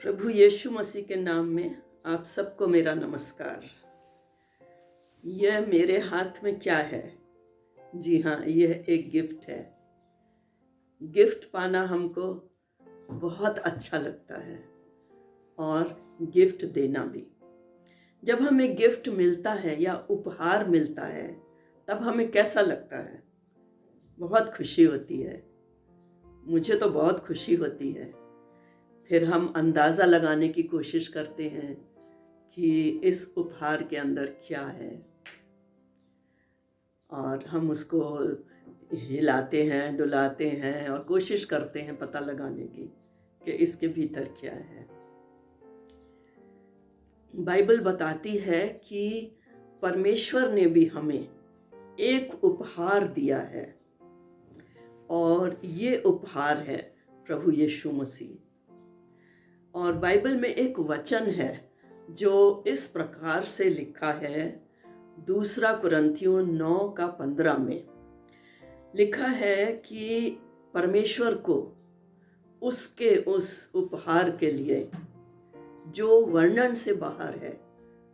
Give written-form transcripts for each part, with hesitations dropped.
प्रभु यीशु मसीह के नाम में आप सबको मेरा नमस्कार। यह मेरे हाथ में क्या है? जी हाँ, यह एक गिफ्ट है। गिफ्ट पाना हमको बहुत अच्छा लगता है और गिफ्ट देना भी। जब हमें गिफ्ट मिलता है या उपहार मिलता है तब हमें कैसा लगता है? बहुत खुशी होती है। मुझे तो बहुत खुशी होती है। फिर हम अंदाज़ा लगाने की कोशिश करते हैं कि इस उपहार के अंदर क्या है, और हम उसको हिलाते हैं, डुलाते हैं और कोशिश करते हैं पता लगाने की कि इसके भीतर क्या है। बाइबल बताती है कि परमेश्वर ने भी हमें एक उपहार दिया है और ये उपहार है प्रभु यीशु मसीह। और बाइबल में एक वचन है जो इस प्रकार से लिखा है, 2 कुरिन्थियों 9:15 में लिखा है कि परमेश्वर को उसके उस उपहार के लिए जो वर्णन से बाहर है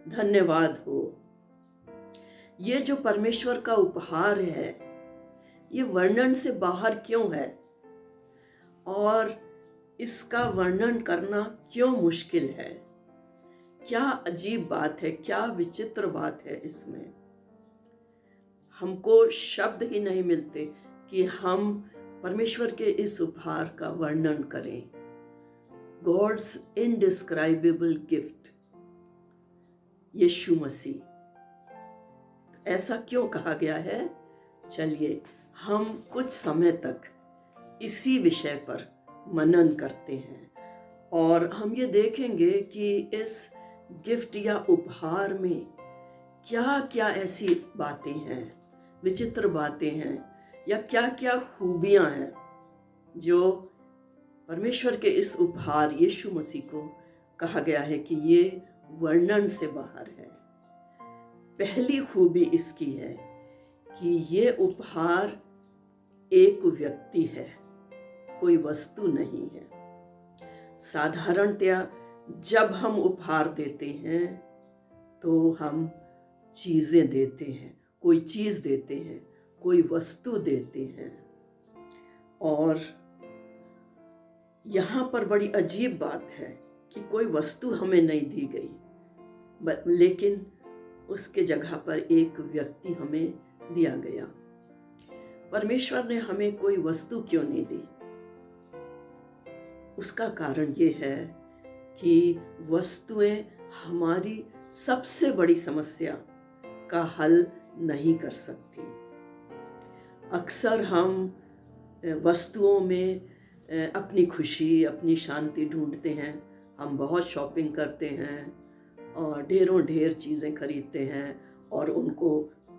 धन्यवाद हो। ये जो परमेश्वर का उपहार है ये वर्णन से बाहर क्यों है और इसका वर्णन करना क्यों मुश्किल है? क्या अजीब बात है, क्या विचित्र बात है इसमें। हमको शब्द ही नहीं मिलते कि हम परमेश्वर के इस उपहार का वर्णन करें। गॉड्स इनडिस्क्राइबेबल गिफ्ट, यीशु मसीह। ऐसा क्यों कहा गया है? चलिए हम कुछ समय तक इसी विषय पर मनन करते हैं और हम ये देखेंगे कि इस गिफ्ट या उपहार में क्या क्या ऐसी बातें हैं, विचित्र बातें हैं या क्या क्या खूबियां हैं जो परमेश्वर के इस उपहार यीशु मसीह को कहा गया है कि ये वर्णन से बाहर है। पहली खूबी इसकी है कि ये उपहार एक व्यक्ति है, कोई वस्तु नहीं है। साधारणतया जब हम उपहार देते हैं तो हम चीज़ें देते हैं, कोई चीज़ देते हैं, कोई वस्तु देते हैं। और यहाँ पर बड़ी अजीब बात है कि कोई वस्तु हमें नहीं दी गई, लेकिन उसके जगह पर एक व्यक्ति हमें दिया गया। परमेश्वर ने हमें कोई वस्तु क्यों नहीं दी? उसका कारण ये है कि वस्तुएं हमारी सबसे बड़ी समस्या का हल नहीं कर सकती। अक्सर हम वस्तुओं में अपनी खुशी, अपनी शांति ढूंढते हैं। हम बहुत शॉपिंग करते हैं और ढेरों ढेर चीज़ें खरीदते हैं और उनको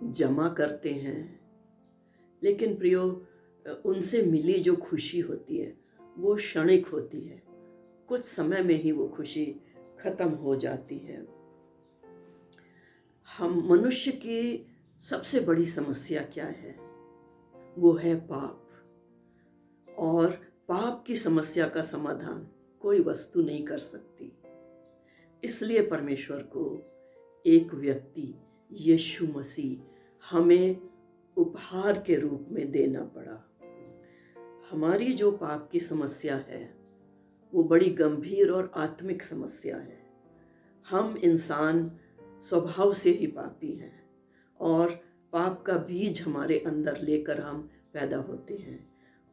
जमा करते हैं। लेकिन प्रियो, उनसे मिली जो खुशी होती है वो क्षणिक होती है। कुछ समय में ही वो खुशी खत्म हो जाती है। हम मनुष्य की सबसे बड़ी समस्या क्या है? वो है पाप। और पाप की समस्या का समाधान कोई वस्तु नहीं कर सकती। इसलिए परमेश्वर को एक व्यक्ति यीशु मसीह हमें उपहार के रूप में देना पड़ा। हमारी जो पाप की समस्या है वो बड़ी गंभीर और आत्मिक समस्या है। हम इंसान स्वभाव से ही पापी हैं और पाप का बीज हमारे अंदर लेकर हम पैदा होते हैं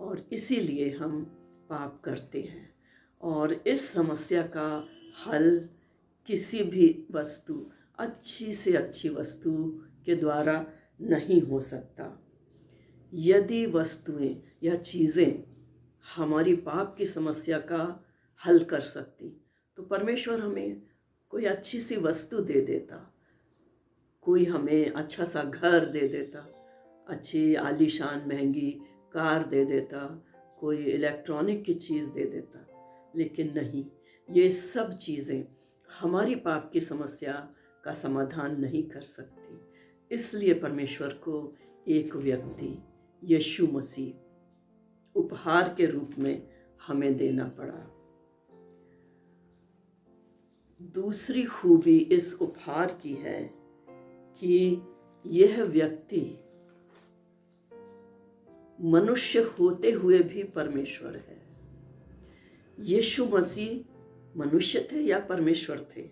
और इसीलिए हम पाप करते हैं। और इस समस्या का हल किसी भी वस्तु, अच्छी से अच्छी वस्तु के द्वारा नहीं हो सकता। यदि वस्तुएं या चीज़ें हमारी पाप की समस्या का हल कर सकती तो परमेश्वर हमें कोई अच्छी सी वस्तु दे देता, कोई हमें अच्छा सा घर दे देता, अच्छी आलीशान महंगी कार दे देता, कोई इलेक्ट्रॉनिक की चीज़ दे देता। लेकिन नहीं, ये सब चीज़ें हमारी पाप की समस्या का समाधान नहीं कर सकती। इसलिए परमेश्वर को एक व्यक्ति यीशु मसीह उपहार के रूप में हमें देना पड़ा। दूसरी खूबी इस उपहार की है कि यह व्यक्ति मनुष्य होते हुए भी परमेश्वर है। यीशु मसीह मनुष्य थे या परमेश्वर थे?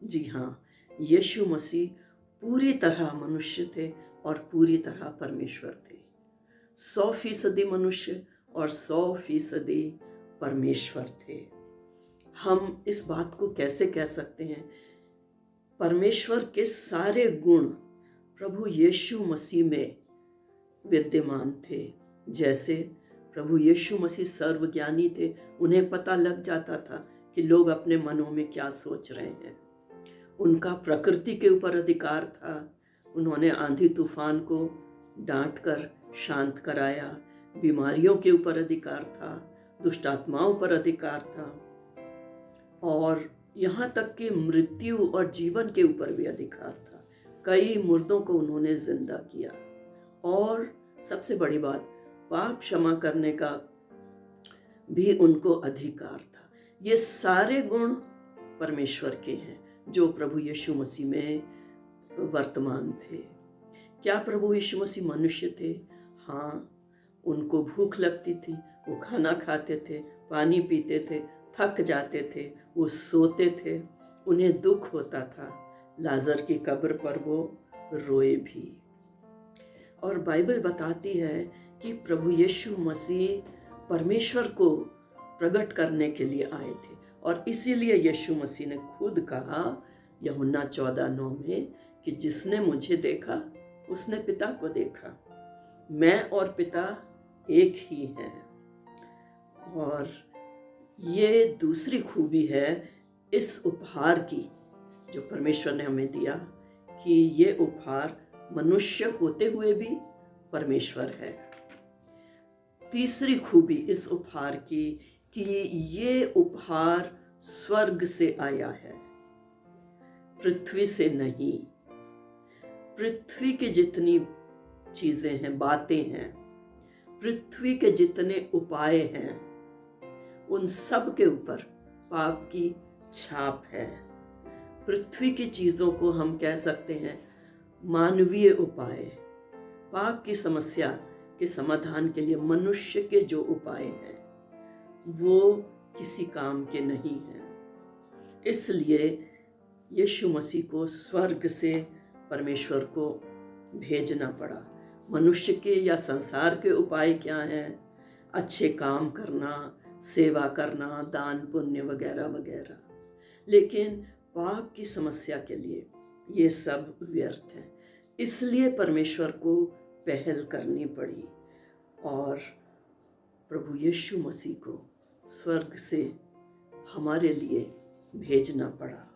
जी हाँ, यीशु मसीह पूरी तरह मनुष्य थे और पूरी तरह परमेश्वर थे। 100% मनुष्य और 100% परमेश्वर थे। हम इस बात को कैसे कह सकते हैं? परमेश्वर के सारे गुण प्रभु यीशु मसीह में विद्यमान थे। जैसे प्रभु यीशु मसीह सर्वज्ञानी थे, उन्हें पता लग जाता था कि लोग अपने मनों में क्या सोच रहे हैं। उनका प्रकृति के ऊपर अधिकार था, उन्होंने आंधी तूफान को डांट कर शांत कराया। बीमारियों के ऊपर अधिकार था, दुष्ट आत्माओं पर अधिकार था, और यहाँ तक कि मृत्यु और जीवन के ऊपर भी अधिकार था। कई मुर्दों को उन्होंने जिंदा किया, और सबसे बड़ी बात, पाप क्षमा करने का भी उनको अधिकार था। ये सारे गुण परमेश्वर के हैं जो प्रभु यीशु मसीह में वर्तमान थे। क्या प्रभु यीशु मसीह मनुष्य थे? हाँ, उनको भूख लगती थी, वो खाना खाते थे, पानी पीते थे, थक जाते थे, वो सोते थे, उन्हें दुख होता था। लाजर की कब्र पर वो रोए भी। और बाइबल बताती है कि प्रभु यीशु मसीह परमेश्वर को प्रकट करने के लिए आए थे, और इसीलिए यीशु मसीह ने खुद कहा यूहन्ना 14:9 में कि जिसने मुझे देखा उसने पिता को देखा, मैं और पिता एक ही हैं। और ये दूसरी खूबी है इस उपहार की जो परमेश्वर ने हमें दिया, कि ये उपहार मनुष्य होते हुए भी परमेश्वर है। तीसरी खूबी इस उपहार की कि ये उपहार स्वर्ग से आया है, पृथ्वी से नहीं। पृथ्वी की जितनी चीजें हैं, बातें हैं, पृथ्वी के जितने उपाय हैं, उन सब के ऊपर पाप की छाप है। पृथ्वी की चीजों को हम कह सकते हैं मानवीय उपाय। पाप की समस्या के समाधान के लिए मनुष्य के जो उपाय हैं वो किसी काम के नहीं हैं। इसलिए यीशु मसीह को स्वर्ग से परमेश्वर को भेजना पड़ा। मनुष्य के या संसार के उपाय क्या हैं? अच्छे काम करना, सेवा करना, दान पुण्य वगैरह वगैरह। लेकिन पाप की समस्या के लिए ये सब व्यर्थ है। इसलिए परमेश्वर को पहल करनी पड़ी और प्रभु यीशु मसीह को स्वर्ग से हमारे लिए भेजना पड़ा।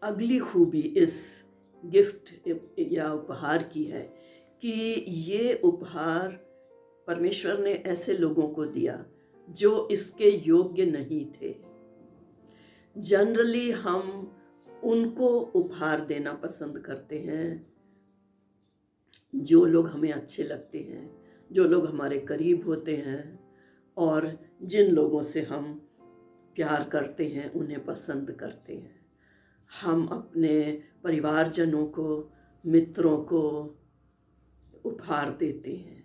अगली खूबी इस गिफ्ट या उपहार की है कि ये उपहार परमेश्वर ने ऐसे लोगों को दिया जो इसके योग्य नहीं थे। जनरली हम उनको उपहार देना पसंद करते हैं जो लोग हमें अच्छे लगते हैं, जो लोग हमारे करीब होते हैं, और जिन लोगों से हम प्यार करते हैं, उन्हें पसंद करते हैं। हम अपने परिवारजनों को, मित्रों को उपहार देते हैं।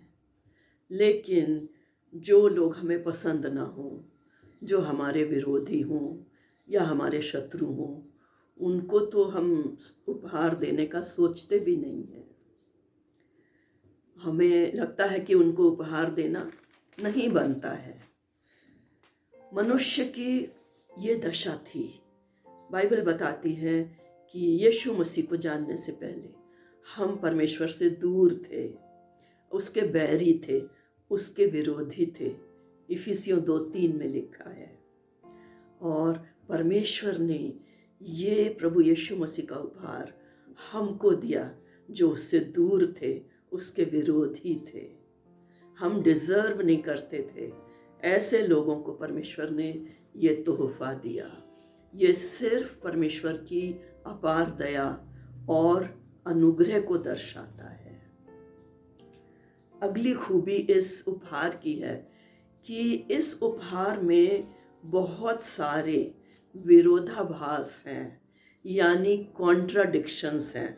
लेकिन जो लोग हमें पसंद ना हो, जो हमारे विरोधी हों या हमारे शत्रु हों, उनको तो हम उपहार देने का सोचते भी नहीं हैं। हमें लगता है कि उनको उपहार देना नहीं बनता है। मनुष्य की ये दशा थी। बाइबल बताती है कि यीशु मसीह को जानने से पहले हम परमेश्वर से दूर थे, उसके बैरी थे, उसके विरोधी थे। इफिसियों 2:3 में लिखा है। और परमेश्वर ने ये प्रभु यीशु मसीह का उपहार हमको दिया जो उससे दूर थे, उसके विरोधी थे। हम डिजर्व नहीं करते थे। ऐसे लोगों को परमेश्वर ने ये तोहफा दिया। ये सिर्फ परमेश्वर की अपार दया और अनुग्रह को दर्शाता है। अगली खूबी इस उपहार की है कि इस उपहार में बहुत सारे विरोधाभास हैं, यानी कॉन्ट्राडिक्शंस हैं।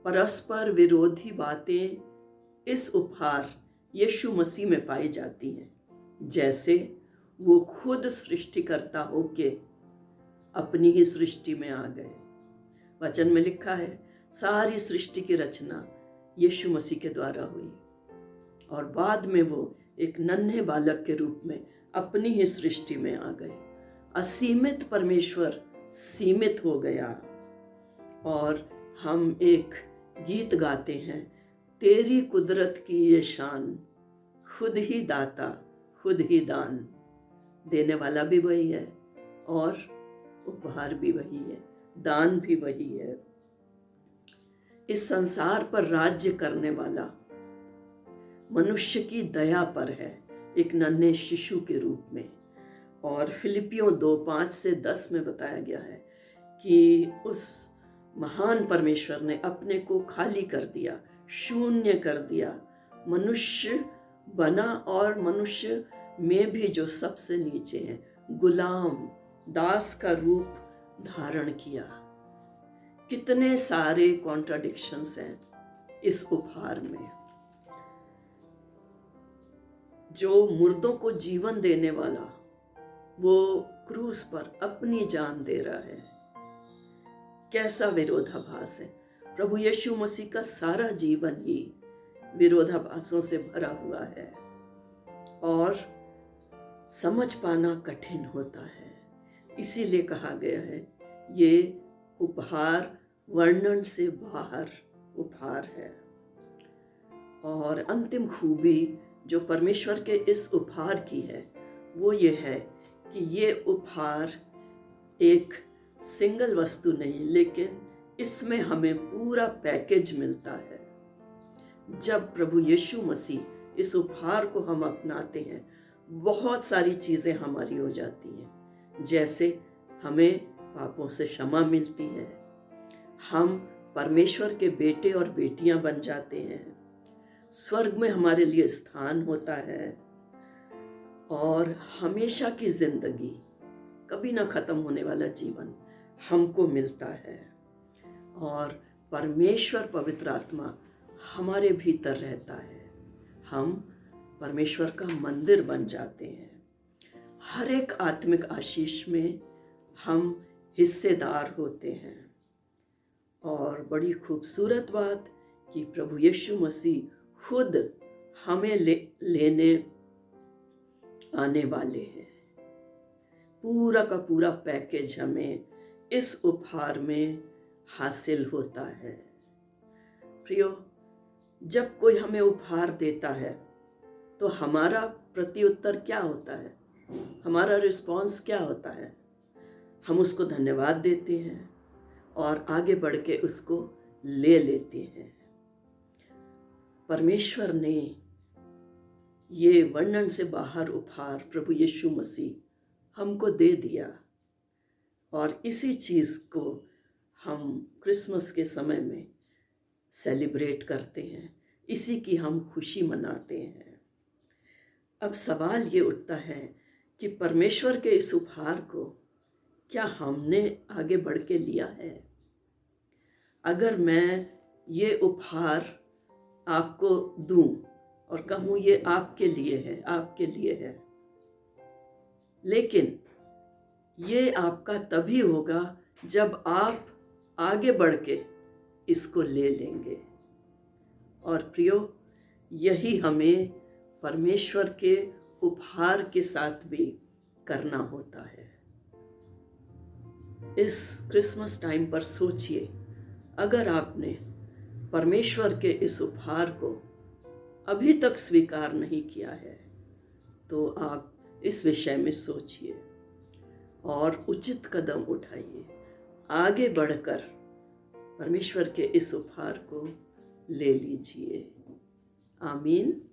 परस्पर विरोधी बातें इस उपहार यीशु मसीह में पाई जाती हैं, जैसे वो खुद सृष्टिकर्ता होके अपनी ही सृष्टि में आ गए। वचन में लिखा है, सारी सृष्टि की रचना यीशु मसीह के द्वारा हुई और बाद में वो एक नन्हे बालक के रूप में अपनी ही सृष्टि में आ गए। असीमित परमेश्वर सीमित हो गया और हम एक गीत गाते हैं, तेरी कुदरत की ये शान, खुद ही दाता खुद ही दान। देने वाला भी वही है और उपहार भी वही है, दान भी वही है। इस संसार पर राज्य करने वाला मनुष्य की दया पर है, एक नन्हे शिशु के रूप में। और फिलिपियों 2:5-10 में बताया गया है कि उस महान परमेश्वर ने अपने को खाली कर दिया, शून्य कर दिया, मनुष्य बना और मनुष्य में भी जो सबसे नीचे है, गुलाम दास का रूप धारण किया। कितने सारे कॉन्ट्राडिक्शंस हैं इस उपहार में। जो मुर्दों को जीवन देने वाला, वो क्रूस पर अपनी जान दे रहा है। कैसा विरोधाभास है। प्रभु यीशु मसीह का सारा जीवन ही विरोधाभासों से भरा हुआ है और समझ पाना कठिन होता है। इसीलिए कहा गया है, ये उपहार वर्णन से बाहर उपहार है। और अंतिम खूबी जो परमेश्वर के इस उपहार की है, वो ये है कि ये उपहार एक सिंगल वस्तु नहीं, लेकिन इसमें हमें पूरा पैकेज मिलता है। जब प्रभु यीशु मसीह इस उपहार को हम अपनाते हैं, बहुत सारी चीज़ें हमारी हो जाती हैं। जैसे हमें पापों से क्षमा मिलती है, हम परमेश्वर के बेटे और बेटियां बन जाते हैं, स्वर्ग में हमारे लिए स्थान होता है और हमेशा की जिंदगी, कभी ना खत्म होने वाला जीवन हमको मिलता है। और परमेश्वर पवित्र आत्मा हमारे भीतर रहता है, हम परमेश्वर का मंदिर बन जाते हैं। हर एक आत्मिक आशीष में हम हिस्सेदार होते हैं। और बड़ी खूबसूरत बात कि प्रभु यीशु मसीह खुद हमें लेने आने वाले हैं। पूरा का पूरा पैकेज हमें इस उपहार में हासिल होता है। प्रियो, जब कोई हमें उपहार देता है तो हमारा प्रत्युत्तर क्या होता है, हमारा रिस्पॉन्स क्या होता है? हम उसको धन्यवाद देते हैं और आगे बढ़ के उसको ले लेते हैं। परमेश्वर ने ये वर्णन से बाहर उपहार प्रभु यीशु मसीह हमको दे दिया और इसी चीज़ को हम क्रिसमस के समय में सेलिब्रेट करते हैं, इसी की हम खुशी मनाते हैं। अब सवाल ये उठता है कि परमेश्वर के इस उपहार को क्या हमने आगे बढ़ के लिया है? अगर मैं ये उपहार आपको दूं और कहूं ये आपके लिए है, आपके लिए है, लेकिन ये आपका तभी होगा जब आप आगे बढ़ के इसको ले लेंगे। और प्रियो, यही हमें परमेश्वर के उपहार के साथ भी करना होता है। इस क्रिसमस टाइम पर सोचिए, अगर आपने परमेश्वर के इस उपहार को अभी तक स्वीकार नहीं किया है तो आप इस विषय में सोचिए और उचित कदम उठाइए, आगे बढ़कर परमेश्वर के इस उपहार को ले लीजिए। आमीन।